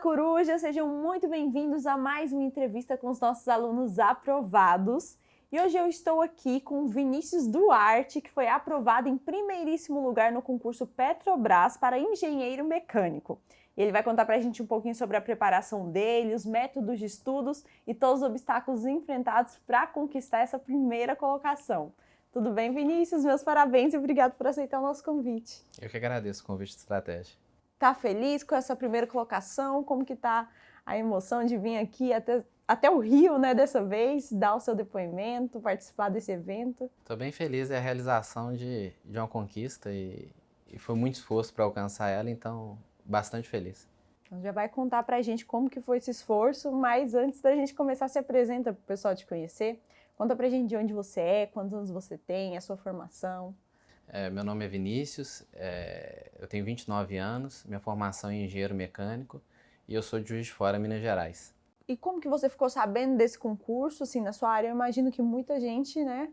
Coruja, sejam muito bem-vindos a mais uma entrevista com os nossos alunos aprovados. E hoje eu estou aqui com o Vinícius Duarte, que foi aprovado em primeiríssimo lugar no concurso Petrobras para engenheiro mecânico. E ele vai contar para a gente um pouquinho sobre a preparação dele, os métodos de estudos e todos os obstáculos enfrentados para conquistar essa primeira colocação. Tudo bem, Vinícius? Meus parabéns e obrigado por aceitar o nosso convite. Eu que agradeço o convite de estratégia. Tá feliz com essa primeira colocação? Como que tá a emoção de vir aqui até o Rio, né, dessa vez, dar o seu depoimento, participar desse evento? Estou bem feliz, é a realização de uma conquista e foi muito esforço para alcançar ela, então bastante feliz. Então já vai contar pra gente como que foi esse esforço, mas antes da gente começar, se apresenta pro pessoal te conhecer. Conta pra gente de onde você é, quantos anos você tem, a sua formação. Meu nome é Vinícius, eu tenho 29 anos, minha formação é em engenheiro mecânico e eu sou de Juiz de Fora, Minas Gerais. E como que você ficou sabendo desse concurso, assim, na sua área? Eu imagino que muita gente, né,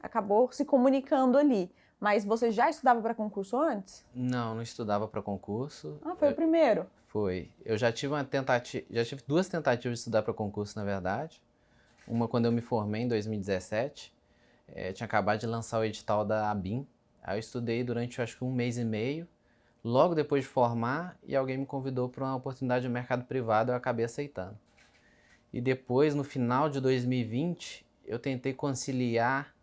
acabou se comunicando ali. Mas você já estudava para concurso antes? Não estudava para concurso. Ah, foi o primeiro? Foi. Eu já tive duas tentativas de estudar para concurso, na verdade. Uma quando eu me formei em 2017, tinha acabado de lançar o edital da ABIN. Aí eu estudei durante, acho que 1 mês e meio, logo depois de formar, e alguém me convidou para uma oportunidade no mercado privado, eu acabei aceitando. E depois, no final de 2020, eu tentei conciliar,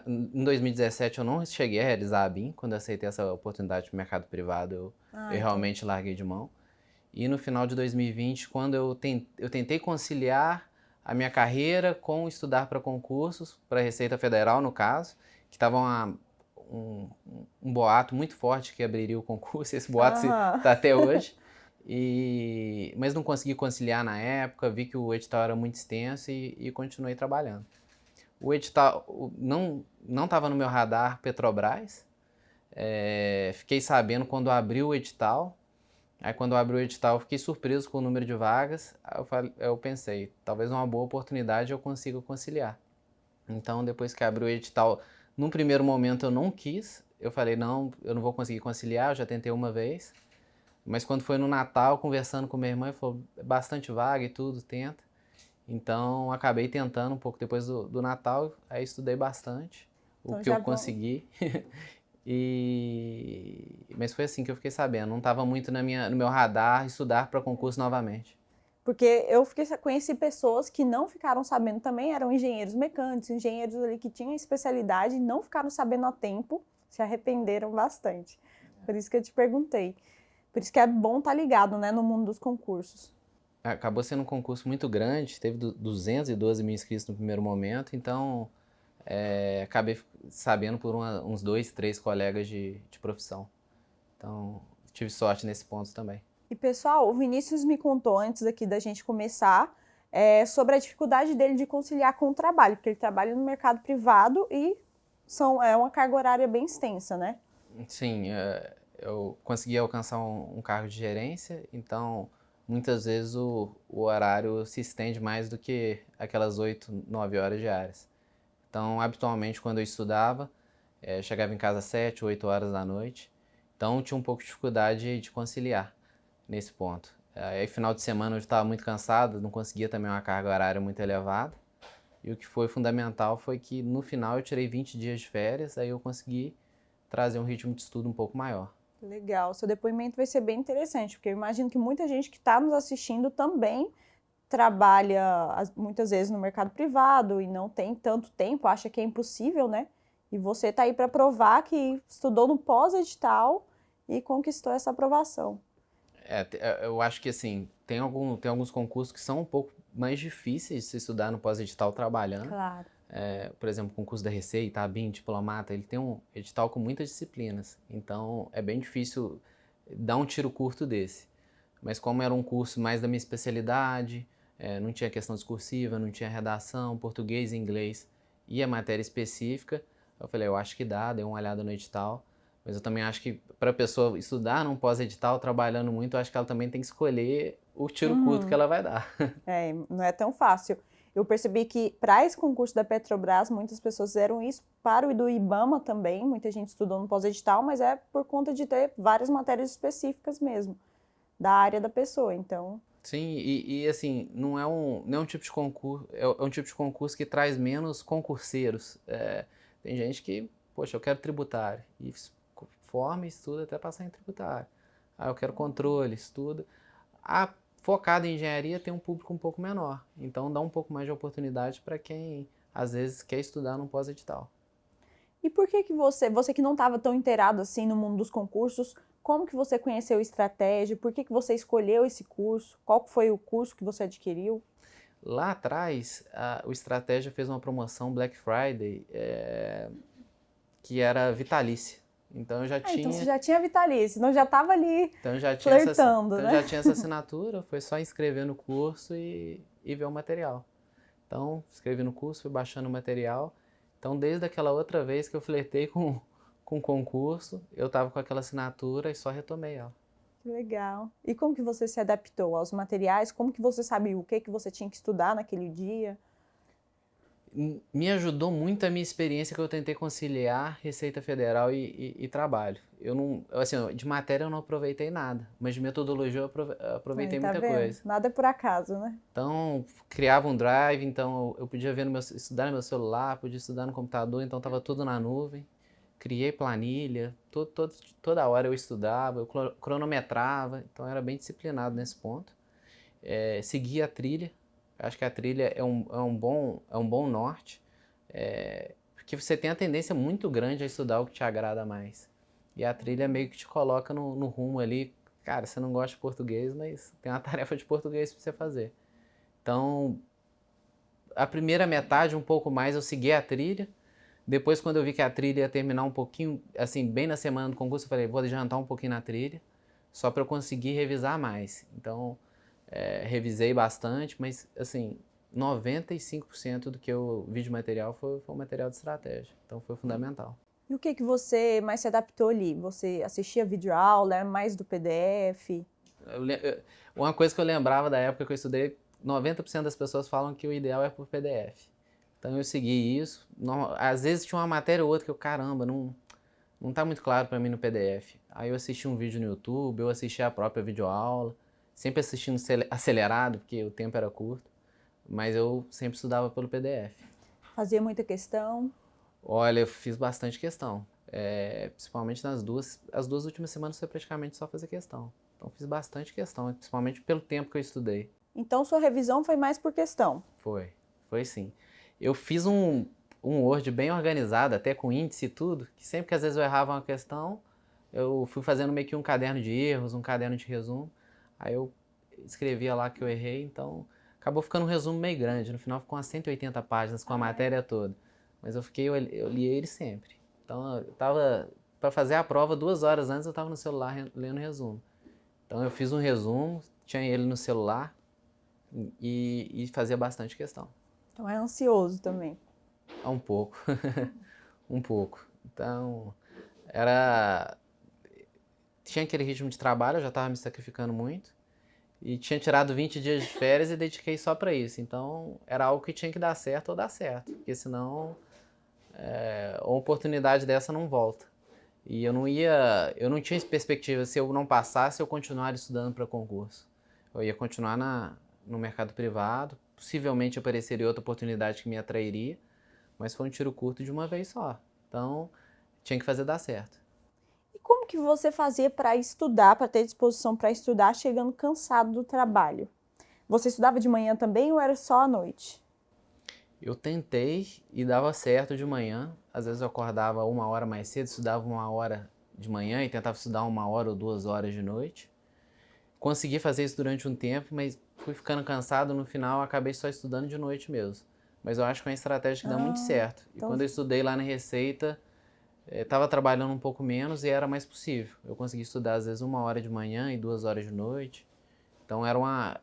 em 2017 eu não cheguei a realizar a ABIN, quando eu aceitei essa oportunidade no mercado privado, eu realmente larguei de mão. E no final de 2020, quando eu tentei conciliar a minha carreira com estudar para concursos, para a Receita Federal, no caso, que estava um boato muito forte que abriria o concurso, esse boato está até hoje, mas não consegui conciliar na época, vi que o edital era muito extenso e continuei trabalhando. O edital não estava no meu radar Petrobras, fiquei sabendo quando abriu o edital. Aí quando abriu o edital eu fiquei surpreso com o número de vagas, aí eu pensei, talvez uma boa oportunidade eu consiga conciliar. Então depois que abriu o edital, num primeiro momento eu não quis, eu falei não, eu não vou conseguir conciliar, eu já tentei uma vez. Mas quando foi no Natal, conversando com minha irmã, ele falou, bastante vaga e tudo, tenta. Então acabei tentando um pouco depois do Natal, aí estudei bastante, o que eu consegui. Mas foi assim que eu fiquei sabendo, não estava muito no meu radar estudar para concurso novamente. Porque eu conheci pessoas que não ficaram sabendo também, eram engenheiros mecânicos, engenheiros ali que tinham especialidade, não ficaram sabendo a tempo, se arrependeram bastante. Por isso que eu te perguntei. Por isso que é bom estar ligado, né, no mundo dos concursos. Acabou sendo um concurso muito grande, teve 212 mil inscritos no primeiro momento, então acabei sabendo por uns 2, 3 colegas de profissão. Então, tive sorte nesse ponto também. E, pessoal, o Vinícius me contou, antes aqui da gente começar, sobre a dificuldade dele de conciliar com o trabalho, porque ele trabalha no mercado privado e é uma carga horária bem extensa, né? Sim, eu consegui alcançar um cargo de gerência, então muitas vezes o horário se estende mais do que aquelas 8, 9 horas diárias. Então, habitualmente, quando eu estudava, chegava em casa às 7, 8 horas da noite. Então, tinha um pouco de dificuldade de conciliar nesse ponto. Aí, final de semana, eu estava muito cansado, não conseguia também uma carga horária muito elevada. E o que foi fundamental foi que, no final, eu tirei 20 dias de férias, aí eu consegui trazer um ritmo de estudo um pouco maior. Legal, seu depoimento vai ser bem interessante, porque eu imagino que muita gente que está nos assistindo também trabalha muitas vezes no mercado privado e não tem tanto tempo, acha que é impossível, né? E você está aí para provar que estudou no pós-edital e conquistou essa aprovação. Eu acho que assim, tem alguns concursos que são um pouco mais difíceis de se estudar no pós-edital trabalhando. Claro. Por exemplo, o concurso da Receita, a BIM, diplomata, ele tem um edital com muitas disciplinas. Então, é bem difícil dar um tiro curto desse. Mas como era um curso mais da minha especialidade, não tinha questão discursiva, não tinha redação, português, inglês e a matéria específica, eu falei, eu acho que dei uma olhada no edital, mas eu também acho que para a pessoa estudar num pós-edital, trabalhando muito, eu acho que ela também tem que escolher o tiro curto que ela vai dar. Não é tão fácil. Eu percebi que para esse concurso da Petrobras, muitas pessoas fizeram isso, para o do IBAMA também, muita gente estudou no pós-edital, mas é por conta de ter várias matérias específicas mesmo. da área da pessoa, então... Sim, e assim, não é um tipo de concurso, é um tipo de concurso que traz menos concurseiros. Tem gente que, poxa, eu quero tributário, e forma e estuda até passar em tributário. Ah, eu quero controle, estuda. A focada em engenharia tem um público um pouco menor, então dá um pouco mais de oportunidade para quem, às vezes, quer estudar num pós-edital. E por que que você que não estava tão inteirado assim no mundo dos concursos, como que você conheceu estratégia? Por que que você escolheu esse curso? Qual que foi o curso que você adquiriu? Lá atrás, o Estratégia fez uma promoção Black Friday, que era vitalícia. Então eu já Ah, então você tinha, já tinha vitalício, então já estava ali então eu já tinha essa, flertando, então eu né? já tinha essa assinatura, foi só inscrever no curso e ver o material. Então, escrevi no curso, fui baixando o material. Então, desde aquela outra vez que eu flertei com o concurso, eu estava com aquela assinatura e só retomei ela. Que legal. E como que você se adaptou aos materiais? Como que você sabia o que que você tinha que estudar naquele dia? Me ajudou muito a minha experiência que eu tentei conciliar Receita Federal e trabalho. Eu não, assim, de matéria eu não aproveitei nada, mas de metodologia eu Aí, aproveitei tá muita vendo? coisa. Nada é por acaso, né? Então, criava um drive, então eu podia ver estudar no meu celular, podia estudar no computador, então estava tudo na nuvem. Criei planilha, toda hora eu estudava, eu cronometrava, então eu era bem disciplinado nesse ponto. Seguia a trilha, acho que a trilha é um bom norte, porque você tem a tendência muito grande a estudar o que te agrada mais. E a trilha meio que te coloca no rumo ali, cara, você não gosta de português, mas tem uma tarefa de português para você fazer. Então, a primeira metade, um pouco mais, eu segui a trilha. Depois, quando eu vi que a trilha ia terminar um pouquinho, assim, bem na semana do concurso, eu falei, vou adiantar um pouquinho na trilha, só para eu conseguir revisar mais. Então, revisei bastante, mas, assim, 95% do que eu vi de material foi o material de estratégia. Então, foi fundamental. E o que que você mais se adaptou ali? Você assistia videoaula, era mais do PDF? Uma coisa que eu lembrava da época que eu estudei, 90% das pessoas falam que o ideal é por PDF. Então eu segui isso. Às vezes tinha uma matéria ou outra que eu, caramba, não tá muito claro para mim no PDF. Aí eu assisti um vídeo no YouTube, eu assisti a própria videoaula, sempre assistindo acelerado, porque o tempo era curto, mas eu sempre estudava pelo PDF. Fazia muita questão? Olha, eu fiz bastante questão. Principalmente as duas últimas semanas foi praticamente só fazer questão. Então fiz bastante questão, principalmente pelo tempo que eu estudei. Então sua revisão foi mais por questão. Foi sim. Eu fiz um Word bem organizado, até com índice e tudo, que sempre que às vezes eu errava uma questão, eu fui fazendo meio que um caderno de erros, um caderno de resumo. Aí eu escrevia lá que eu errei, então acabou ficando um resumo meio grande. No final ficou umas 180 páginas com a matéria toda. Mas eu li ele sempre. Então eu tava, para fazer a prova 2 horas antes, eu estava no celular lendo o resumo. Então eu fiz um resumo, tinha ele no celular e fazia bastante questão. Então é ansioso também. Um pouco. Um pouco. Então, era. Tinha aquele ritmo de trabalho, eu já estava me sacrificando muito. E tinha tirado 20 dias de férias e dediquei só para isso. Então, era algo que tinha que dar certo ou dar certo. Porque senão, uma oportunidade dessa não volta. E eu não tinha perspectiva, se eu não passasse, eu continuar estudando para concurso. Eu ia continuar no mercado privado, possivelmente apareceria outra oportunidade que me atrairia, mas foi um tiro curto de uma vez só. Então, tinha que fazer dar certo. E como que você fazia para estudar, para ter disposição para estudar, chegando cansado do trabalho? Você estudava de manhã também ou era só à noite? Eu tentei e dava certo de manhã. Às vezes eu acordava 1 hora mais cedo, estudava 1 hora de manhã e tentava estudar 1 hora ou 2 horas de noite. Consegui fazer isso durante um tempo, mas fui ficando cansado. No final, acabei só estudando de noite mesmo. Mas eu acho que é uma estratégia que dá muito certo. E então quando eu estudei lá na Receita, estava trabalhando um pouco menos e era mais possível. Eu consegui estudar às vezes 1 hora de manhã e 2 horas de noite. Então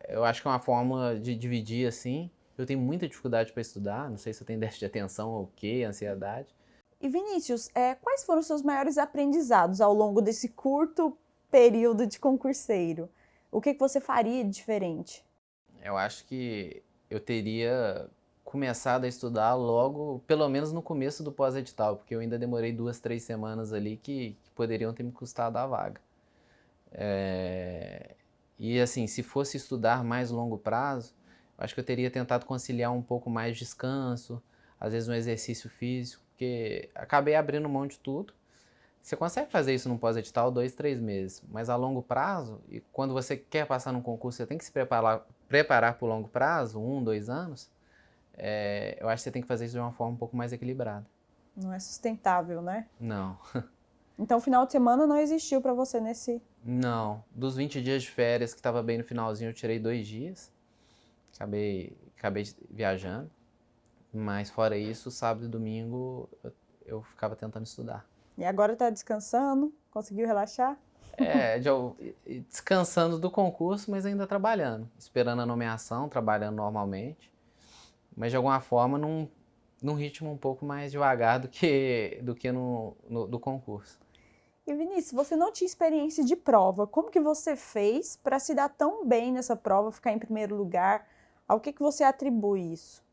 eu acho que é uma forma de dividir assim. Eu tenho muita dificuldade para estudar, não sei se eu tenho déficit de atenção ou o quê, ansiedade. E Vinícius, quais foram os seus maiores aprendizados ao longo desse curto período de concurseiro? O que que você faria de diferente? Eu acho que eu teria começado a estudar logo, pelo menos no começo do pós-edital, porque eu ainda demorei 2, 3 semanas ali que poderiam ter me custado a vaga. E assim, se fosse estudar mais longo prazo, eu acho que eu teria tentado conciliar um pouco mais de descanso, às vezes um exercício físico, porque acabei abrindo mão de tudo. Você consegue fazer isso num pós-edital 2, 3 meses, mas a longo prazo, e quando você quer passar num concurso, você tem que se preparar por longo prazo, 1, 2 anos, eu acho que você tem que fazer isso de uma forma um pouco mais equilibrada. Não é sustentável, né? Não, Então, o final de semana não existiu para você nesse... não. Dos 20 dias de férias, que estava bem no finalzinho, eu tirei 2 dias, acabei viajando, mas fora isso, sábado e domingo eu ficava tentando estudar. E agora tá descansando? Conseguiu relaxar? Descansando do concurso, mas ainda trabalhando, esperando a nomeação, trabalhando normalmente, mas de alguma forma num ritmo um pouco mais devagar do que do concurso. E Vinícius, você não tinha experiência de prova. Como que você fez para se dar tão bem nessa prova, ficar em primeiro lugar? Ao que você atribui isso?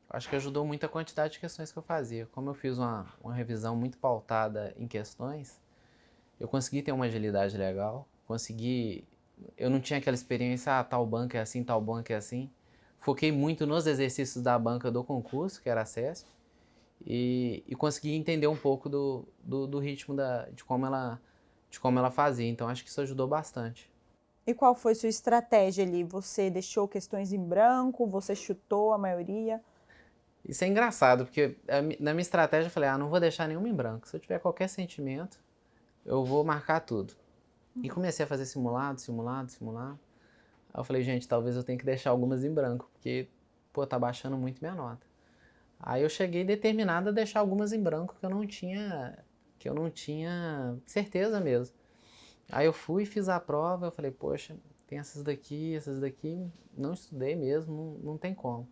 Acho que ajudou muito a quantidade de questões que eu fazia. Como eu fiz uma revisão muito pautada em questões, eu consegui ter uma agilidade legal, eu não tinha aquela experiência, tal banca é assim, tal banca é assim. Foquei muito nos exercícios da banca do concurso, que era a CESP, e consegui entender um pouco do ritmo de como ela fazia. Então acho que isso ajudou bastante. E qual foi sua estratégia ali? Você deixou questões em branco? Você chutou a maioria? Isso é engraçado, porque na minha estratégia eu falei, não vou deixar nenhuma em branco. Se eu tiver qualquer sentimento, eu vou marcar tudo. E comecei a fazer simulado. Aí eu falei, gente, talvez eu tenha que deixar algumas em branco, porque, pô, tá baixando muito minha nota. Aí eu cheguei determinado a deixar algumas em branco que eu não tinha certeza mesmo. Aí eu fui, fiz a prova, eu falei, poxa, tem essas daqui, não estudei mesmo, não tem como.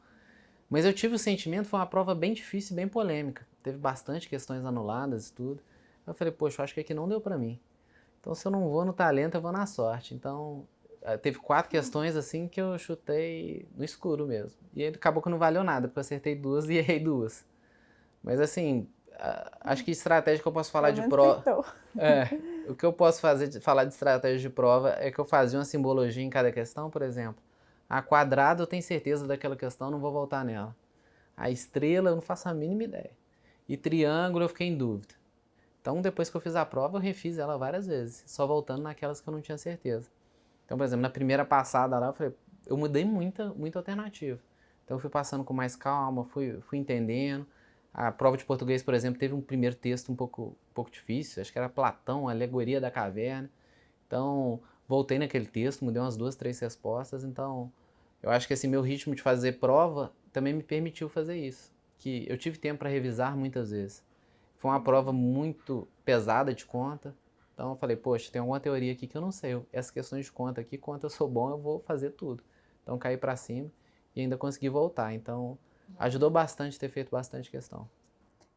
Mas eu tive o sentimento, foi uma prova bem difícil e bem polêmica. Teve bastante questões anuladas e tudo. Eu falei, poxa, eu acho que aqui não deu pra mim. Então, se eu não vou no talento, eu vou na sorte. Então, teve 4 questões assim que eu chutei no escuro mesmo. E aí acabou que não valeu nada, porque eu acertei 2 e errei 2. Mas assim, acho que estratégia que eu posso falar de prova. O que eu posso falar de estratégia de prova é que eu fazia uma simbologia em cada questão, por exemplo. A quadrado eu tenho certeza daquela questão, não vou voltar nela. A estrela eu não faço a mínima ideia. E triângulo eu fiquei em dúvida. Então, depois que eu fiz a prova, eu refiz ela várias vezes, só voltando naquelas que eu não tinha certeza. Então, por exemplo, na primeira passada lá, eu mudei muita alternativa. Então, eu fui passando com mais calma, fui entendendo. A prova de português, por exemplo, teve um primeiro texto um pouco difícil, acho que era Platão, a Alegoria da Caverna. Então, voltei naquele texto, mudei umas 2, 3 respostas. Então, eu acho que esse meu ritmo de fazer prova também me permitiu fazer isso. Que eu tive tempo para revisar muitas vezes. Foi uma prova muito pesada de conta. Então eu falei, poxa, tem alguma teoria aqui que eu não sei. Essas questões de conta aqui, quanto eu sou bom, eu vou fazer tudo. Então caí para cima e ainda consegui voltar. Então ajudou bastante ter feito bastante questão.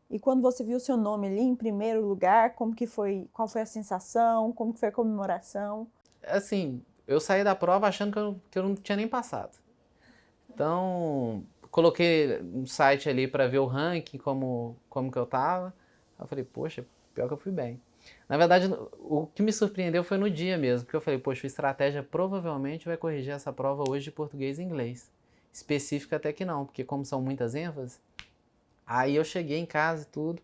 E quando você viu seu nome ali em primeiro lugar, como que foi? Qual foi a sensação? Como que foi a comemoração? Assim, eu saí da prova achando que eu não tinha nem passado. Então coloquei um site ali para ver o ranking, como que eu tava. Eu falei, poxa, pior que eu fui bem. Na verdade, o que me surpreendeu foi no dia mesmo, porque eu falei, poxa, a estratégia provavelmente vai corrigir essa prova hoje de português e inglês. Específica até que não, porque como são muitas ênfases, aí eu cheguei em casa e tudo,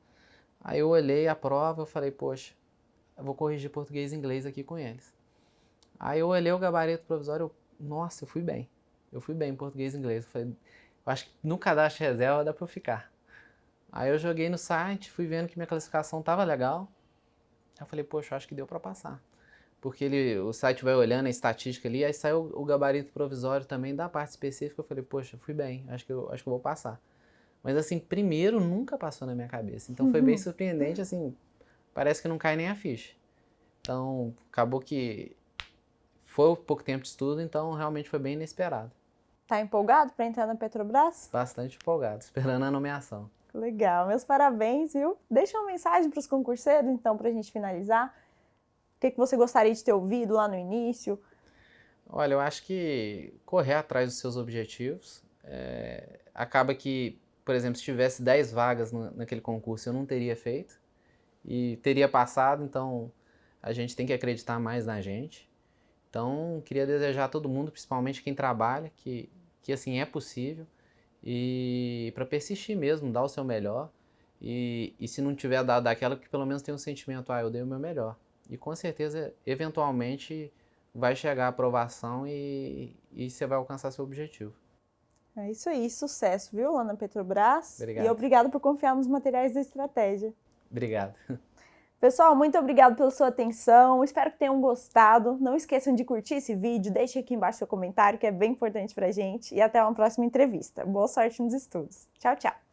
aí eu olhei a prova, eu falei, poxa, eu vou corrigir português e inglês aqui com eles. Aí eu olhei o gabarito provisório, nossa, eu fui bem. Eu fui bem em português e inglês. Eu falei, eu acho que no cadastro de reserva dá pra eu ficar. Aí eu joguei no site, fui vendo que minha classificação tava legal. Aí eu falei, poxa, eu acho que deu pra passar. Porque o site vai olhando a estatística ali, aí saiu o gabarito provisório também da parte específica. Eu falei, poxa, fui bem, acho que eu vou passar. Mas assim, primeiro nunca passou na minha cabeça. Então foi bem surpreendente, assim, parece que não cai nem a ficha. Então acabou que foi pouco tempo de estudo, então realmente foi bem inesperado. Tá empolgado para entrar na Petrobras? Bastante empolgado, esperando a nomeação. Legal, meus parabéns, viu? Deixa uma mensagem para os concurseiros, então, para a gente finalizar. O que você gostaria de ter ouvido lá no início? Olha, eu acho que correr atrás dos seus objetivos. Acaba que, por exemplo, se tivesse 10 vagas naquele concurso, eu não teria feito e teria passado, então a gente tem que acreditar mais na gente. Então, queria desejar a todo mundo, principalmente quem trabalha, que assim, é possível. E para persistir mesmo, dar o seu melhor. E se não tiver dado aquela, que pelo menos tenha um sentimento, eu dei o meu melhor. E com certeza, eventualmente, vai chegar a aprovação e você vai alcançar seu objetivo. É isso aí, sucesso, viu, lá na Petrobras? Obrigado. E obrigado por confiar nos materiais da estratégia. Obrigado. Pessoal, muito obrigado pela sua atenção, espero que tenham gostado. Não esqueçam de curtir esse vídeo, deixe aqui embaixo seu comentário, que é bem importante pra gente. E até uma próxima entrevista. Boa sorte nos estudos. Tchau, tchau!